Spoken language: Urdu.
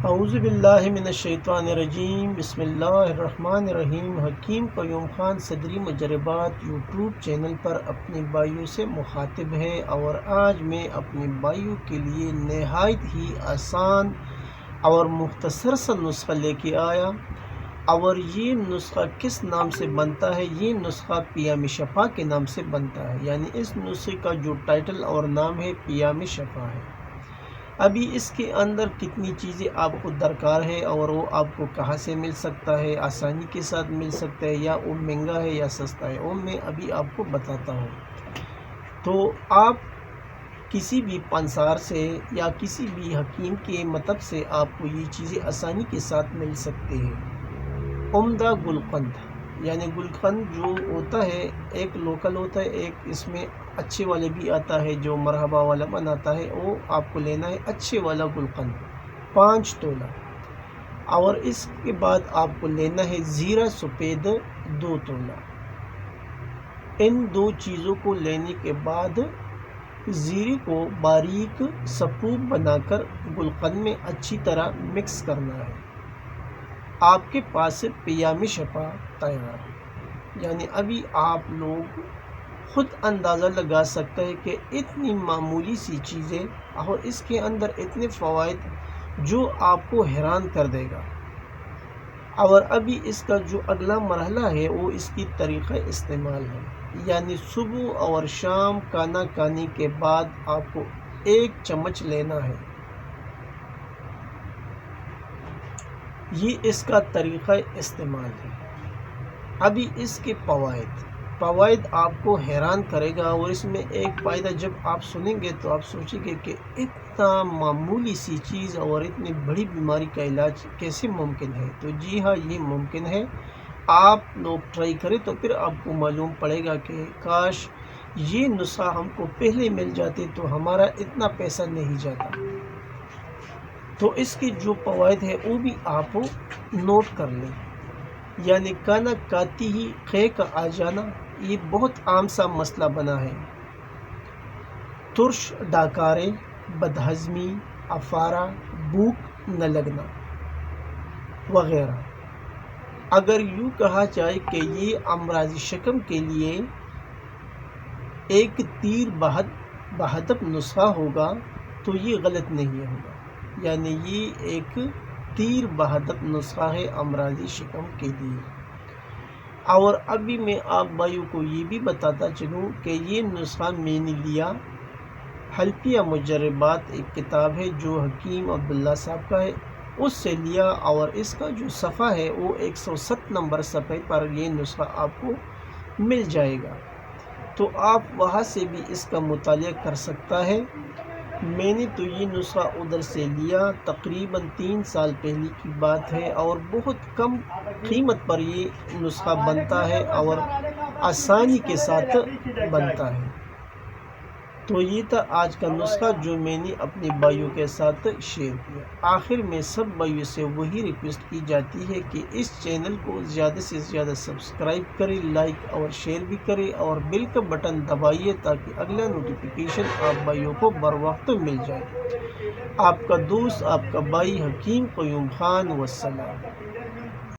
اعوذ باللہ من الشیطان الرجیم، بسم اللہ الرحمن الرحیم۔ حکیم قیوم خان صدری مجربات یوٹیوب چینل پر اپنے بھائیوں سے مخاطب ہے، اور آج میں اپنے بھائیوں کے لیے نہایت ہی آسان اور مختصر سا نسخہ لے کے آیا، اور یہ نسخہ کس نام سے بنتا ہے؟ یہ نسخہ پیام شفا کے نام سے بنتا ہے، یعنی اس نسخے کا جو ٹائٹل اور نام ہے پیام شفا ہے۔ ابھی اس کے اندر کتنی چیزیں آپ کو درکار ہے اور وہ آپ کو کہاں سے مل سکتا ہے، آسانی کے ساتھ مل سکتا ہے، یا وہ مہنگا ہے یا سستا ہے، وہ میں ابھی آپ کو بتاتا ہوں۔ تو آپ کسی بھی پنسار سے یا کسی بھی حکیم کے مطب سے آپ کو یہ چیزیں آسانی کے ساتھ مل سکتی ہیں۔ عمدہ گلقند، یعنی گلقند جو ہوتا ہے ایک لوکل ہوتا ہے، ایک اس میں اچھے والے بھی آتا ہے جو مرحبا والا بناتا ہے، وہ آپ کو لینا ہے اچھے والا گلقند 5 تولہ، اور اس کے بعد آپ کو لینا ہے زیرہ سفید 2 تولہ۔ ان دو چیزوں کو لینے کے بعد زیرے کو باریک سپوب بنا کر گلقند میں اچھی طرح مکس کرنا ہے۔ آپ کے پاس پیام شفا تیار ہے، یعنی ابھی آپ لوگ خود اندازہ لگا سکتے ہیں کہ اتنی معمولی سی چیزیں اور اس کے اندر اتنے فوائد جو آپ کو حیران کر دے گا۔ اور ابھی اس کا جو اگلا مرحلہ ہے وہ اس کی طریقہ استعمال ہے، یعنی صبح اور شام کھانا کھانے کے بعد آپ کو 1 چمچ لینا ہے۔ یہ اس کا طریقہ استعمال ہے۔ ابھی اس کے فوائد آپ کو حیران کرے گا، اور اس میں ایک فائدہ جب آپ سنیں گے تو آپ سوچیں گے کہ اتنا معمولی سی چیز اور اتنی بڑی بیماری کا علاج کیسے ممکن ہے؟ تو جی ہاں، یہ ممکن ہے۔ آپ لوگ ٹرائی کریں تو پھر آپ کو معلوم پڑے گا کہ کاش یہ نسخہ ہم کو پہلے مل جاتے تو ہمارا اتنا پیسہ نہیں جاتا۔ تو اس کے جو فوائد ہے وہ بھی آپ نوٹ کر لیں، یعنی کھانا کھاتے ہی قے کا آ جانا، یہ بہت عام سا مسئلہ بنا ہے۔ ترش ڈاکارے، بدہضمی، افارہ، بھوک نہ لگنا وغیرہ۔ اگر یوں کہا جائے کہ یہ امراض شکم کے لیے ایک تیر بہدف نسخہ ہوگا تو یہ غلط نہیں ہوگا، یعنی یہ ایک تیر بہدف نسخہ ہے امراض شکم کے لیے۔ اور ابھی میں آپ بھائیوں کو یہ بھی بتاتا چلوں کہ یہ نسخہ میں نے لیا حلفیہ مجربات، ایک کتاب ہے جو حکیم عبداللہ صاحب کا ہے، اس سے لیا، اور اس کا جو صفحہ ہے وہ 107 نمبر صفحے پر یہ نسخہ آپ کو مل جائے گا، تو آپ وہاں سے بھی اس کا مطالعہ کر سکتا ہے۔ میں نے تو یہ نسخہ ادھر سے لیا، تقریباً 3 سال پہلے کی بات ہے، اور بہت کم قیمت پر یہ نسخہ بنتا ہے اور آسانی کے ساتھ بنتا ہے۔ تو یہ تھا آج کا نسخہ جو میں نے اپنے بھائیوں کے ساتھ شیئر کیا۔ آخر میں سب بھائیوں سے وہی ریکویسٹ کی جاتی ہے کہ اس چینل کو زیادہ سے زیادہ سبسکرائب کریں، لائک اور شیئر بھی کریں، اور بیل کا بٹن دبائیے تاکہ اگلا نوٹیفیکیشن آپ بھائیوں کو بر وقت مل جائے۔ آپ کا دوست، آپ کا بھائی حکیم قیوم خان، والسلام۔